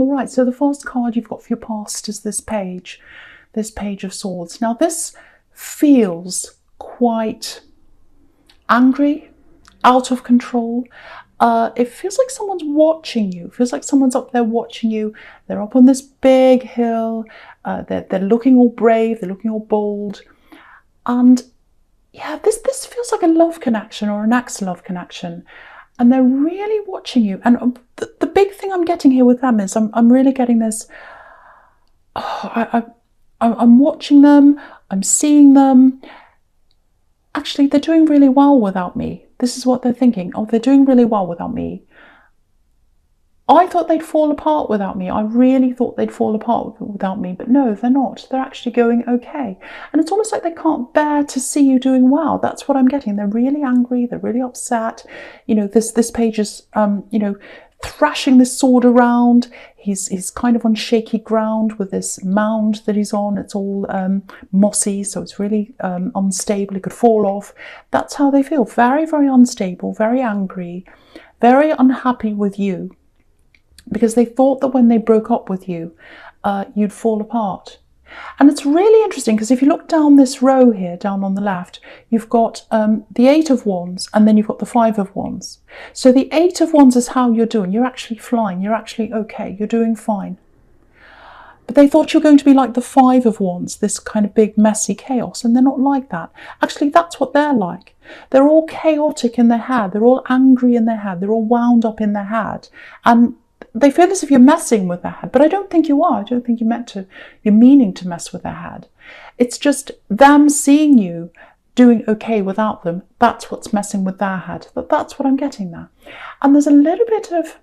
All right, so the first card you've got for your past is this Page of Swords. Now this feels quite angry, out of control. It feels like someone's watching you. It feels like someone's up there watching you. They're up on this big hill. They're looking all brave. They're looking all bold. And yeah, this feels like a love connection or an ex-love connection. And they're really watching you. And the big thing I'm getting here with them is I'm really getting this. I'm watching them. I'm seeing them. Actually, they're doing really well without me. This is what they're thinking. Oh, they're doing really well without me. I thought they'd fall apart without me. I really thought they'd fall apart without me, but no, they're not. They're actually going okay. And it's almost like they can't bear to see you doing well. That's what I'm getting. They're really angry. They're really upset. You know, this Page is, you know, thrashing this sword around. He's kind of on shaky ground with this mound that he's on. It's all mossy, so it's really unstable. It could fall off. That's how they feel. Very, very unstable, very angry, very unhappy with you, because they thought that when they broke up with you, you'd fall apart. And it's really interesting because if you look down this row here, down on the left, you've got the 8 of Wands and then you've got the 5 of Wands. So the 8 of Wands is how you're doing. You're actually flying. You're actually okay. You're doing fine. But they thought you were going to be like the 5 of Wands, this kind of big messy chaos, and they're not like that. Actually, that's what they're like. They're all chaotic in their head. They're all angry in their head. They're all wound up in their head. And they feel as if you're messing with their head, but I don't think you are. I don't think you're meaning to mess with their head. It's just them seeing you doing okay without them. That's what's messing with their head. That's what I'm getting there. And there's a little bit of,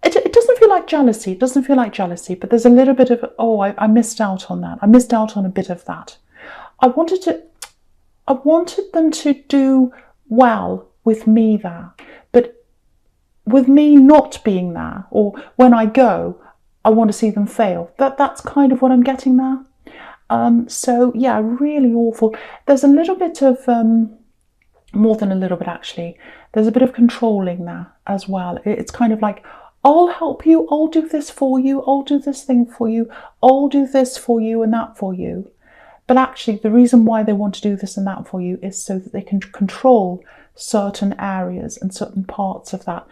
it doesn't feel like jealousy. It doesn't feel like jealousy, but there's a little bit of, oh, I missed out on that. I missed out on a bit of that. I wanted them to do well with me there, but with me not being there, or when I go, I want to see them fail. That's kind of what I'm getting there. So yeah, really awful. There's a little bit of, more than a little bit actually, there's a bit of controlling there as well. It's kind of like, I'll help you, I'll do this for you, I'll do this thing for you, I'll do this for you and that for you. But actually the reason why they want to do this and that for you is so that they can control certain areas and certain parts of that.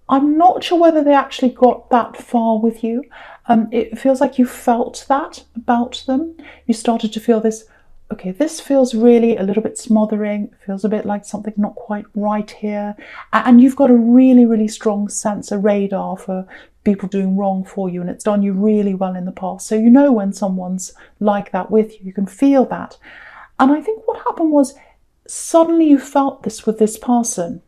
I'm not sure whether they actually got that far with you. It feels like you felt that about them. You started to feel this, okay, this feels really a little bit smothering. It feels a bit like something not quite right here. And you've got a really, really strong sense, a radar for people doing wrong for you. And it's done you really well in the past. So you know when someone's like that with you, you can feel that. And I think what happened was suddenly you felt this with this person.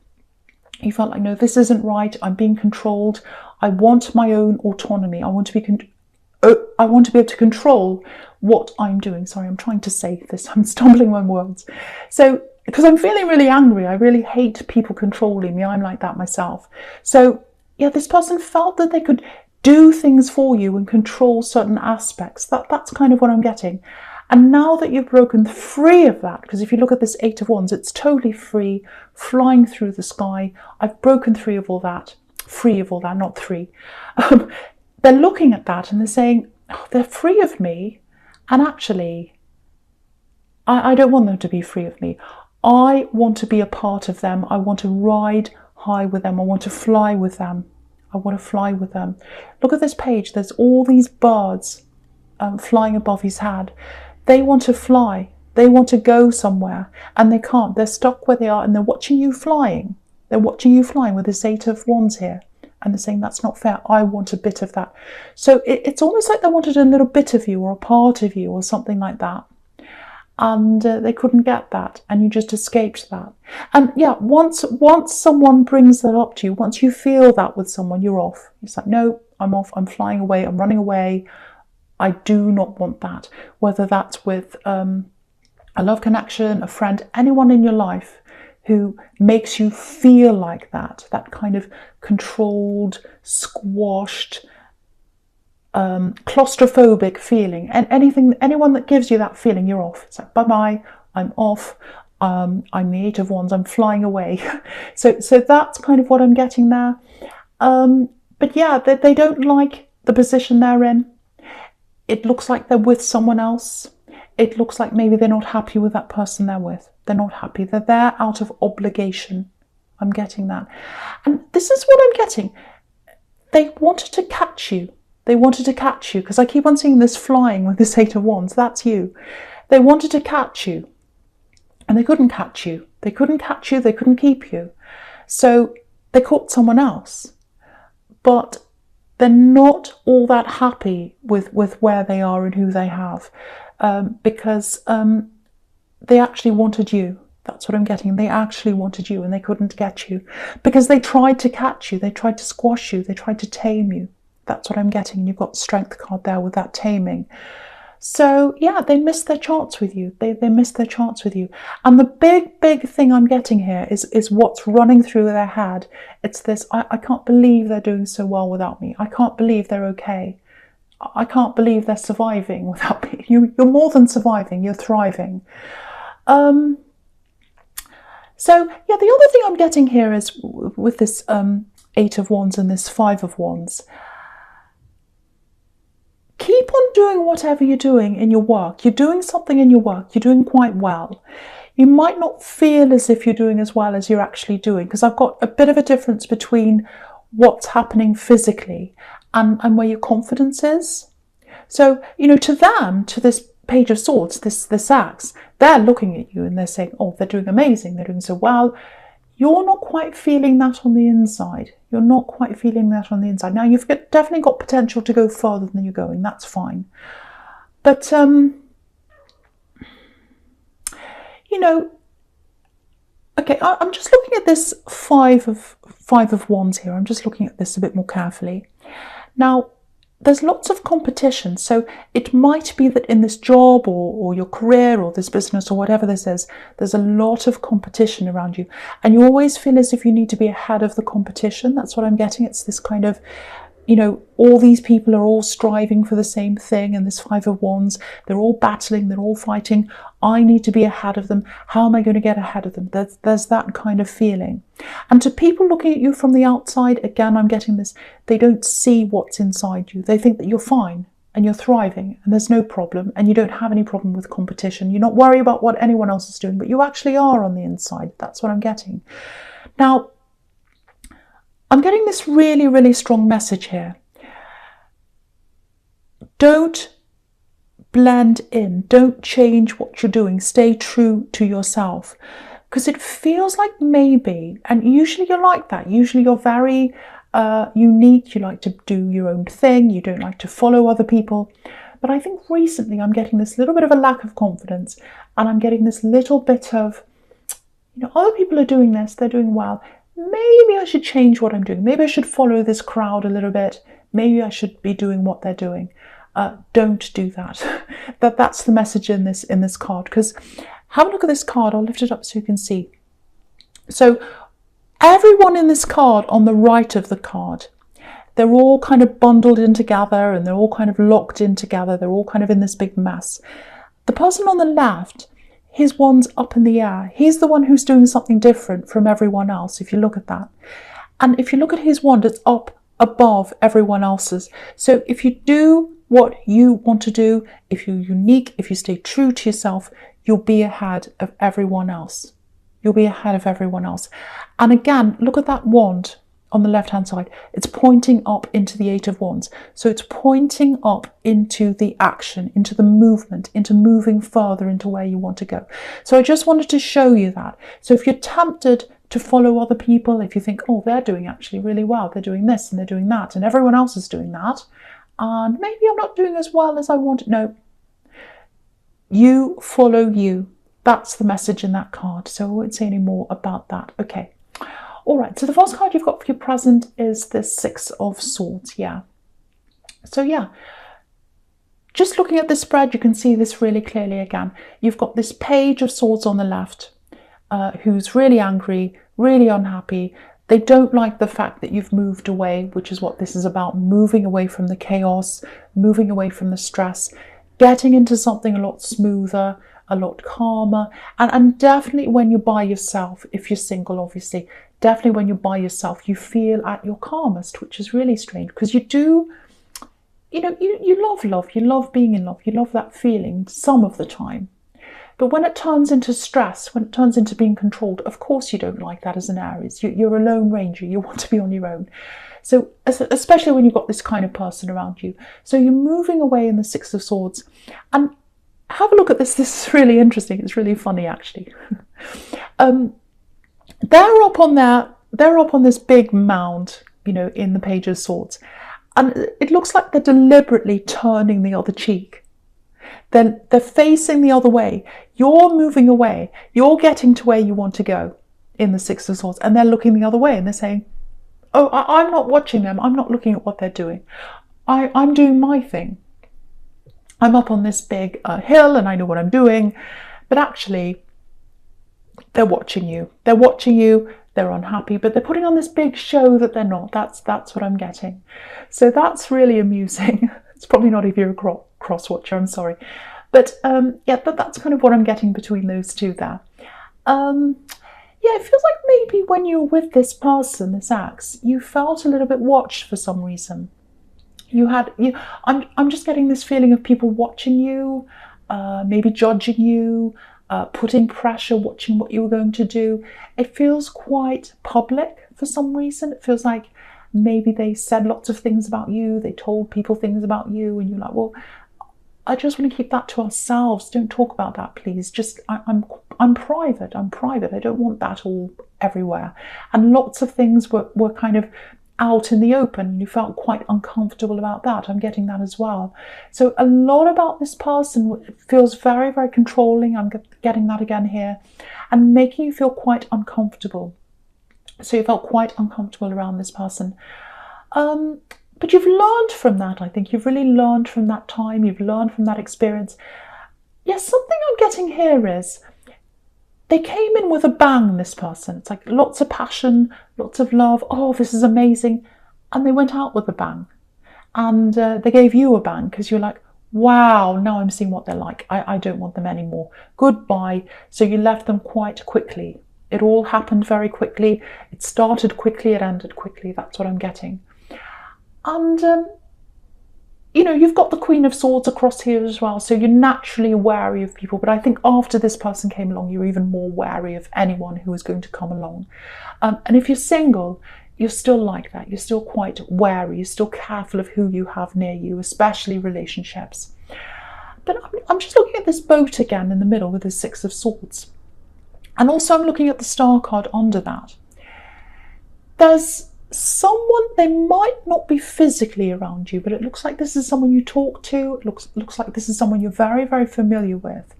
You felt like, no, this isn't right. I'm being controlled. I want my own autonomy. I want to be able to control what I'm doing. Sorry, I'm trying to say this. I'm stumbling on words. So, because I'm feeling really angry. I really hate people controlling me. I'm like that myself. So, yeah, this person felt that they could do things for you and control certain aspects. That's kind of what I'm getting. And now that you've broken free of that, because if you look at this 8 of Wands, it's totally free, flying through the sky. I've broken free of all that, not three. They're looking at that and they're saying, oh, they're free of me. And actually, I don't want them to be free of me. I want to be a part of them. I want to ride high with them. I want to fly with them. I want to fly with them. Look at this Page. There's all these birds flying above his head. They want to fly. They want to go somewhere and they can't. They're stuck where they are and they're watching you flying. They're watching you flying with this 8 of Wands here. And they're saying, that's not fair. I want a bit of that. So it's almost like they wanted a little bit of you or a part of you or something like that. And they couldn't get that. And you just escaped that. And yeah, once someone brings that up to you, once you feel that with someone, you're off. It's like, no, I'm off. I'm flying away. I'm running away. I do not want that, whether that's with a love connection, a friend, anyone in your life who makes you feel like that kind of controlled, squashed, claustrophobic feeling. And anyone that gives you that feeling, you're off. It's like, bye-bye, I'm off. I'm the 8 of Wands, I'm flying away. So that's kind of what I'm getting there. But yeah, they don't like the position they're in. It looks like they're with someone else. It looks like maybe they're not happy with that person they're with. They're not happy. They're there out of obligation. I'm getting that. And this is what I'm getting. They wanted to catch you. They wanted to catch you, because I keep on seeing this flying with this Eight of Wands. That's you. They wanted to catch you, and they couldn't catch you. They couldn't catch you. They couldn't keep you. So they caught someone else. But they're not all that happy with where they are and who they have, because they actually wanted you. That's what I'm getting. They actually wanted you, and they couldn't get you because they tried to catch you. They tried to squash you. They tried to tame you. That's what I'm getting. You've got Strength card there with that taming. So yeah, they missed their chance with you. They missed their chance with you. And the big thing I'm getting here is what's running through their head. It's this, I can't believe they're doing so well without me. I can't believe they're okay. I can't believe they're surviving without me. You're more than surviving, you're thriving. So yeah, the other thing I'm getting here is with this Eight of Wands and this Five of Wands. Keep on doing whatever you're doing in your work. You're doing something in your work. You're doing quite well. You might not feel as if you're doing as well as you're actually doing, because I've got a bit of a difference between what's happening physically and where your confidence is. So, you know, to them, to this Page of Swords, this axe, they're looking at you and they're saying, oh, they're doing amazing. They're doing so well. You're not quite feeling that on the inside. You're not quite feeling that on the inside. Now, you've definitely got potential to go further than you're going. That's fine. But, you know, okay, I'm just looking at this Five of Wands here. I'm just looking at this a bit more carefully. Now, there's lots of competition. So it might be that in this job or your career or this business or whatever this is, there's a lot of competition around you. And you always feel as if you need to be ahead of the competition. That's what I'm getting. It's this kind of, you know, all these people are all striving for the same thing. And this Five of Wands, they're all battling, they're all fighting. I need to be ahead of them. How am I going to get ahead of them? There's that kind of feeling. And to people looking at you from the outside, again, I'm getting this, they don't see what's inside you. They think that you're fine and you're thriving and there's no problem and you don't have any problem with competition. You're not worried about what anyone else is doing, but you actually are on the inside. That's what I'm getting. Now, I'm getting this really, really strong message here. Don't blend in. Don't change what you're doing. Stay true to yourself. Because it feels like maybe, and usually you're like that. Usually you're very unique. You like to do your own thing. You don't like to follow other people. But I think recently I'm getting this little bit of a lack of confidence. And I'm getting this little bit of, you know, other people are doing this. They're doing well. Maybe I should change what I'm doing. Maybe I should follow this crowd a little bit. Maybe I should be doing what they're doing. Don't do that. That's the message in this card. Because have a look at this card. I'll lift it up so you can see. So everyone in this card on the right of the card, they're all kind of bundled in together and they're all kind of locked in together. They're all kind of in this big mess. The person on the left, his wand's up in the air. He's the one who's doing something different from everyone else, if you look at that. And if you look at his wand, it's up above everyone else's. So if you do what you want to do, if you're unique, if you stay true to yourself, you'll be ahead of everyone else. You'll be ahead of everyone else. And again, look at that wand on the left-hand side. It's pointing up into the Eight of Wands. So it's pointing up into the action, into the movement, into moving further into where you want to go. So I just wanted to show you that. So if you're tempted to follow other people, if you think, oh, they're doing actually really well, they're doing this and they're doing that, and everyone else is doing that, and maybe I'm not doing as well as I want. No, you follow you. That's the message in that card. So I won't say any more about that. Okay. All right. So the first card you've got for your present is the Six of Swords. Yeah. So yeah, just looking at the spread, you can see this really clearly again. You've got this Page of Swords on the left, who's really angry, really unhappy. They don't like the fact that you've moved away, which is what this is about, moving away from the chaos, moving away from the stress, getting into something a lot smoother, a lot calmer. And definitely when you're by yourself, if you're single, obviously, definitely when you're by yourself, you feel at your calmest, which is really strange because you do, you love love, you love being in love, you love that feeling some of the time. But when it turns into stress, when it turns into being controlled, of course you don't like that as an Aries. You're a lone ranger, you want to be on your own. So especially when you've got this kind of person around you. So you're moving away in the Six of Swords. And have a look at this. This is really interesting. It's really funny, actually. They're up on this big mound, in the Page of Swords. And it looks like they're deliberately turning the other cheek. Then they're facing the other way. You're moving away. You're getting to where you want to go in the Six of Swords. And they're looking the other way and they're saying, oh, I'm not watching them. I'm not looking at what they're doing. I'm doing my thing. I'm up on this big hill and I know what I'm doing. But actually, they're watching you. They're watching you. They're unhappy, but they're putting on this big show that they're not. That's what I'm getting. So that's really amusing. It's probably not if you're a cross-watcher, I'm sorry. But that's kind of what I'm getting between those two there. It feels like maybe when you're with this person, this Axe, you felt a little bit watched for some reason. I'm just getting this feeling of people watching you, maybe judging you, putting pressure, watching what you were going to do. It feels quite public for some reason. It feels like maybe they said lots of things about you, they told people things about you, and you're like, well, I just want to keep that to ourselves. Don't talk about that, please. I'm private. I'm private. I don't want that all everywhere. And lots of things were kind of out in the open. You felt quite uncomfortable about that. I'm getting that as well. So a lot about this person feels very, very controlling. I'm getting that again here. And making you feel quite uncomfortable. So you felt quite uncomfortable around this person. But you've learned from that, I think. You've really learned from that time. You've learned from that experience. Yes, something I'm getting here is they came in with a bang, this person. It's like lots of passion, lots of love. Oh, this is amazing. And they went out with a bang. And they gave you a bang because you're like, wow, now I'm seeing what they're like. I don't want them anymore. Goodbye. So you left them quite quickly. It all happened very quickly. It started quickly. It ended quickly. That's what I'm getting. And, you've got the Queen of Swords across here as well. So you're naturally wary of people. But I think after this person came along, you're even more wary of anyone who is going to come along. And if you're single, you're still like that. You're still quite wary. You're still careful of who you have near you, especially relationships. But I'm just looking at this boat again in the middle with the Six of Swords. And also I'm looking at the Star card under that. There's someone, they might not be physically around you, but it looks like this is someone you talk to. It looks like this is someone you're very, very familiar with.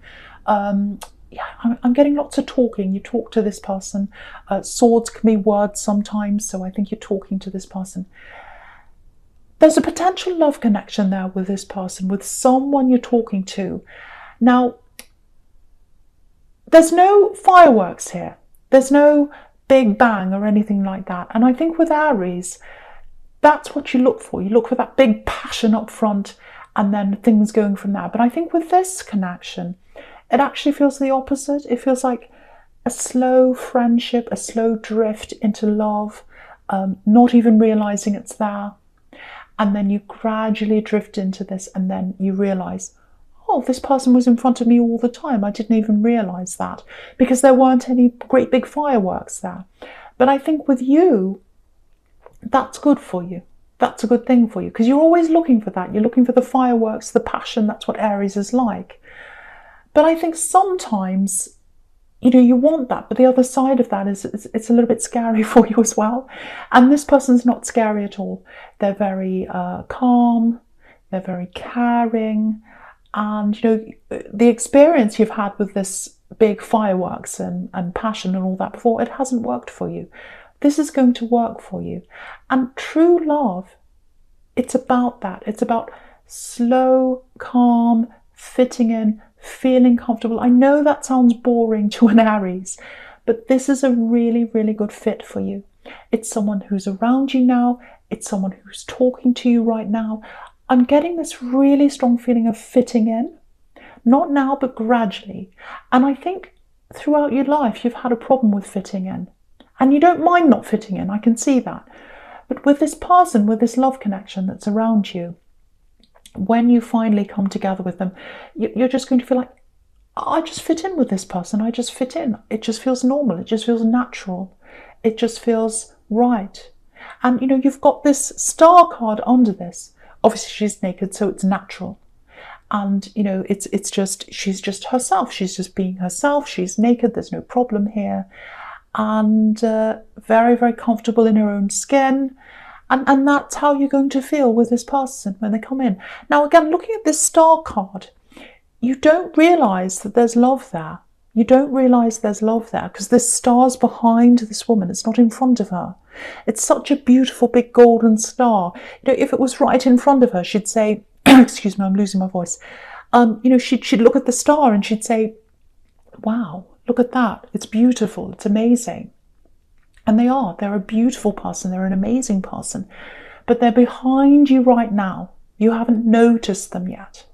I'm getting lots of talking. You talk to this person. Swords can be words sometimes, so I think you're talking to this person. There's a potential love connection there with this person, with someone you're talking to. Now, there's no fireworks here. There's no big bang or anything like that. And I think with Aries, that's what you look for. You look for that big passion up front and then things going from there. But I think with this connection, it actually feels the opposite. It feels like a slow friendship, a slow drift into love, not even realizing it's there. And then you gradually drift into this and then you realize, oh, this person was in front of me all the time. I didn't even realize that because there weren't any great big fireworks there. But I think with you, that's good for you. That's a good thing for you because you're always looking for that. You're looking for the fireworks, the passion. That's what Aries is like. But I think sometimes, you want that. But the other side of that is it's a little bit scary for you as well. And this person's not scary at all. They're very calm. They're very caring. And, the experience you've had with this big fireworks and passion and all that before, it hasn't worked for you. This is going to work for you. And true love, it's about that. It's about slow, calm, fitting in, feeling comfortable. I know that sounds boring to an Aries, but this is a really, really good fit for you. It's someone who's around you now. It's someone who's talking to you right now. I'm getting this really strong feeling of fitting in, not now, but gradually. And I think throughout your life, you've had a problem with fitting in. And you don't mind not fitting in, I can see that. But with this person, with this love connection that's around you, when you finally come together with them, you're just going to feel like, I just fit in with this person. I just fit in. It just feels normal. It just feels natural. It just feels right. And, you've got this star card under this. Obviously, she's naked, so it's natural. And, it's just, she's just herself. She's just being herself. She's naked. There's no problem here. And very, very comfortable in her own skin. And that's how you're going to feel with this person when they come in. Now, again, looking at this star card, you don't realise that there's love there. You don't realise there's love there because this star's behind this woman. It's not in front of her. It's such a beautiful big golden star. If it was right in front of her, she'd say, excuse me, I'm losing my voice. She'd look at the star and she'd say, wow, look at that. It's beautiful. It's amazing. And they're a beautiful person. They're an amazing person. But they're behind you right now. You haven't noticed them yet.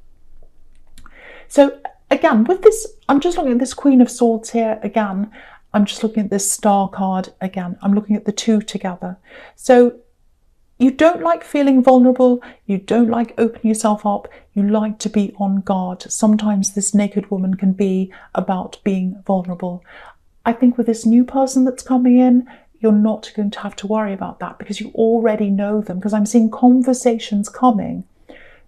So again, with this, I'm just looking at this Queen of Swords here again. I'm just looking at this star card again. I'm looking at the two together. So you don't like feeling vulnerable. You don't like opening yourself up. You like to be on guard. Sometimes this naked woman can be about being vulnerable. I think with this new person that's coming in, you're not going to have to worry about that because you already know them, because I'm seeing conversations coming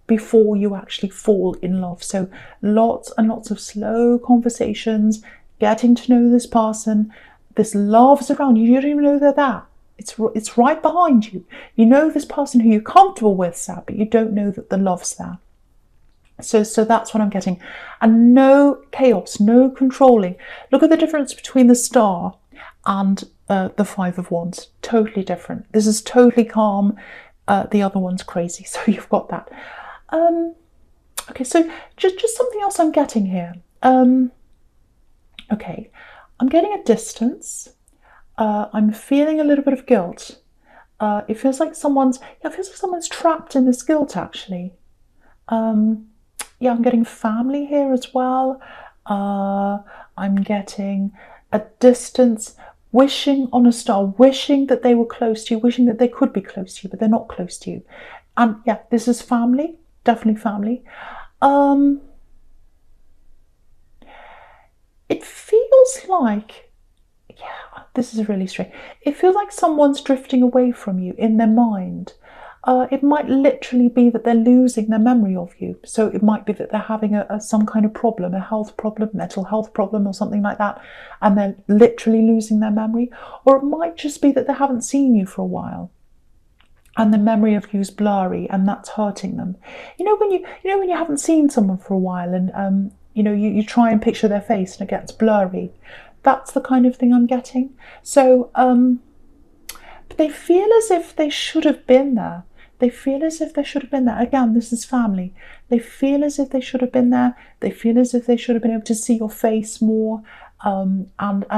before you actually fall in love. So lots and lots of slow conversations, getting to know this person. This love's around you. You don't even know they're there. It's right behind you. You know this person who you're comfortable with, Sab, but you don't know that the love's there. So that's what I'm getting. And no chaos, no controlling. Look at the difference between the star and the Five of Wands. Totally different. This is totally calm. The other one's crazy. So you've got that. Okay, so just something else I'm getting here. Okay, I'm getting a distance. I'm feeling a little bit of guilt. It feels like someone's trapped in this guilt, actually. Yeah, I'm getting family here as well. I'm getting a distance, wishing on a star, wishing that they were close to you, wishing that they could be close to you, but they're not close to you. And yeah, this is family, definitely family. It feels like, yeah, this is really strange. It feels like someone's drifting away from you in their mind. It might literally be that they're losing their memory of you. So it might be that they're having some kind of problem, a health problem, mental health problem or something like that, and they're literally losing their memory. Or it might just be that they haven't seen you for a while and the memory of you is blurry and that's hurting them. When you haven't seen someone for a while and you try and picture their face and it gets blurry. That's the kind of thing I'm getting. So but they feel as if they should have been there. They feel as if they should have been there. Again, this is family. They feel as if they should have been there. They feel as if they should have been able to see your face more, and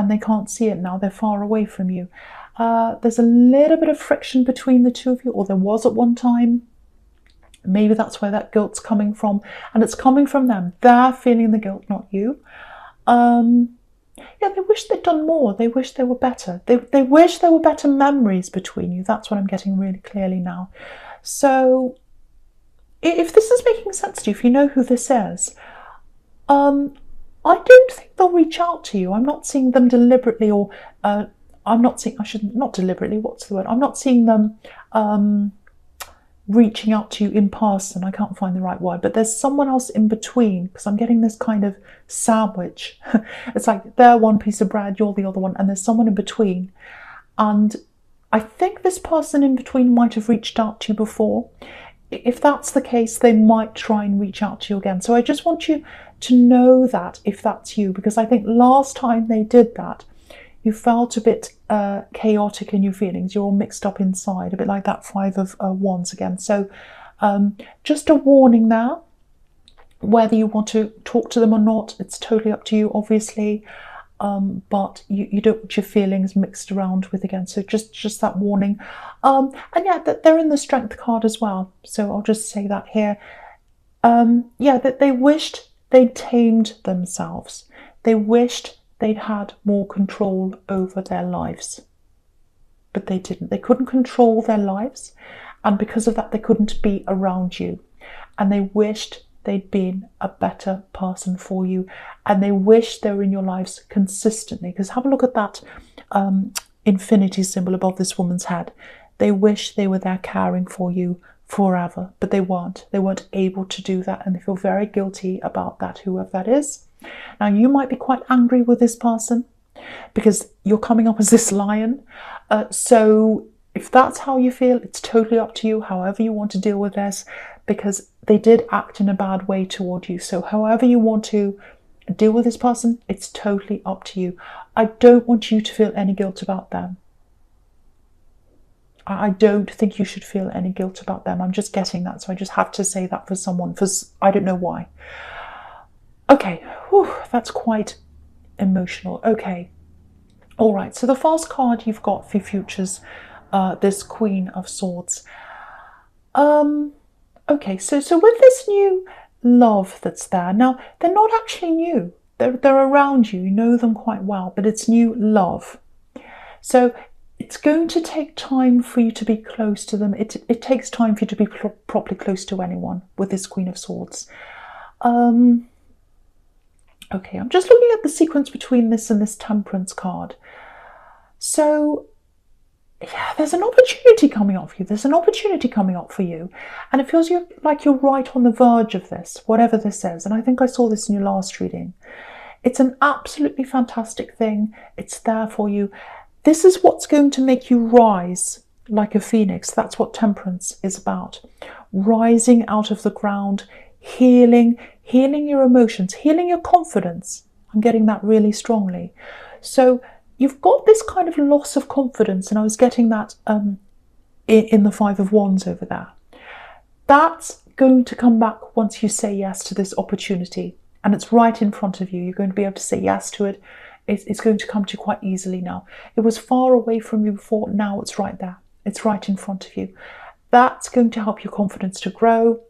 they can't see it now. They're far away from you. There's a little bit of friction between the two of you, or there was at one time. Maybe that's where that guilt's coming from, and it's coming from them. They're feeling the guilt, not you. Yeah, they wish they'd done more. They wish they were better. They wish there were better memories between you. That's what I'm getting really clearly now. So if this is making sense to you, if you know who this is, I don't think they'll reach out to you. I'm not seeing them deliberately, or I'm not seeing, not deliberately, what's the word? I'm not seeing them reaching out to you in person. I can't find the right word, but there's someone else in between, because I'm getting this kind of sandwich. It's like they're one piece of bread, you're the other one, and there's someone in between. And I think this person in between might have reached out to you before. If that's the case, they might try and reach out to you again. So I just want you to know that if that's you, because I think last time they did that, you felt a bit chaotic in your feelings. You're all mixed up inside, a bit like that Five of Wands again. So just a warning there. Whether you want to talk to them or not, it's totally up to you, obviously. But you don't want your feelings mixed around with again. So just that warning. And yeah, that they're in the Strength card as well. So I'll just say that here. Yeah, that they wished they'd tamed themselves. They wished they'd had more control over their lives. but they didn't. They couldn't control their lives, and because of that, they couldn't be around you. And they wished they'd been a better person for you, and they wish they were in your lives consistently. Because have a look at that infinity symbol above this woman's head. They wish they were there caring for you forever, but they weren't. They weren't able to do that, and they feel very guilty about that, whoever that is. Now, you might be quite angry with this person because you're coming up as this lion. So if that's how you feel, it's totally up to you, however you want to deal with this, because they did act in a bad way toward you. So however you want to deal with this person, it's totally up to you. I don't want you to feel any guilt about them. I don't think you should feel any guilt about them. I'm just getting that, so I just have to say that for someone, for I don't know why. Okay, whew, that's quite emotional. Okay, all right, so the first card you've got for futures, this Queen of Swords. Okay, so with this new love that's there, now they're not actually new. They're around you. You know them quite well, but it's new love. So it's going to take time for you to be close to them. It takes time for you to be properly close to anyone with this Queen of Swords. Okay, I'm just looking at the sequence between this and this Temperance card. So yeah, there's an opportunity coming up for you. There's an opportunity coming up for you. And it feels like you're right on the verge of this, whatever this is. And I think I saw this in your last reading. It's an absolutely fantastic thing. It's there for you. This is what's going to make you rise like a phoenix. That's what Temperance is about. Rising out of the ground, healing your emotions, healing your confidence. I'm getting that really strongly. So you've got this kind of loss of confidence, and I was getting that in the Five of Wands over there. That's going to come back once you say yes to this opportunity, and it's right in front of you. You're going to be able to say yes to it. It's going to come to you quite easily now. It was far away from you before. Now it's right there. It's right in front of you. That's going to help your confidence to grow.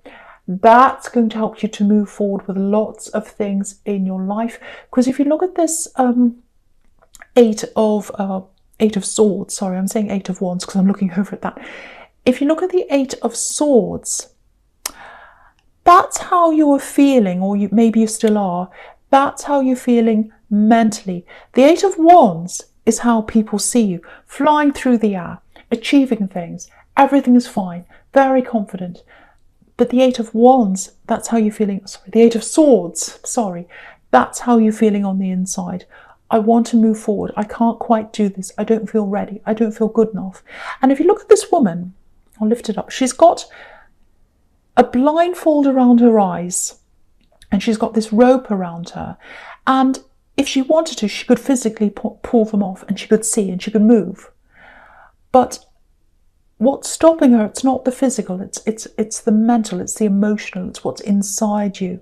That's going to help you to move forward with lots of things in your life. Because if you look at this Eight of Swords, sorry, I'm saying Eight of Wands because I'm looking over at that. If you look at the Eight of Swords, that's how you were feeling, or maybe you still are. That's how you're feeling mentally. The Eight of Wands is how people see you, flying through the air, achieving things. Everything is fine, very confident. But the Eight of Wands, that's how you're feeling. Sorry, the Eight of Swords, sorry, that's how you're feeling on the inside. I want to move forward. I can't quite do this. I don't feel ready. I don't feel good enough. And if you look at this woman, I'll lift it up. She's got a blindfold around her eyes, and she's got this rope around her. And if she wanted to, she could physically pull them off, and she could see and she could move. But what's stopping her, it's not the physical, it's the mental, it's the emotional, it's what's inside you.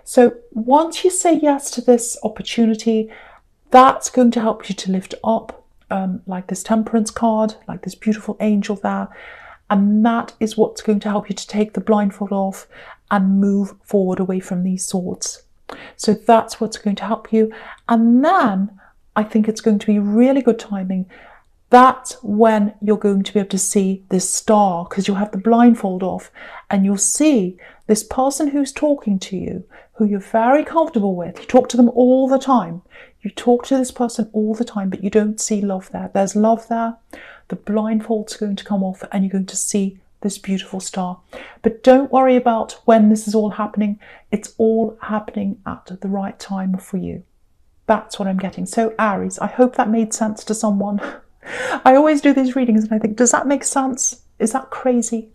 So once you say yes to this opportunity, that's going to help you to lift up, like this Temperance card, like this beautiful angel there. And that is what's going to help you to take the blindfold off and move forward away from these swords. So that's what's going to help you. And then I think it's going to be really good timing. That's when you're going to be able to see this star, because you'll have the blindfold off and you'll see this person who's talking to you, who you're very comfortable with. You talk to them all the time. You talk to this person all the time, but you don't see love there. There's love there. The blindfold's going to come off and you're going to see this beautiful star. But don't worry about when this is all happening. It's all happening at the right time for you. That's what I'm getting. So Aries, I hope that made sense to someone. I always do these readings and I think, does that make sense? Is that crazy?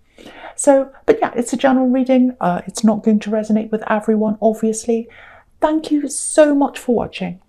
So, but yeah, it's a general reading. It's not going to resonate with everyone, obviously. Thank you so much for watching.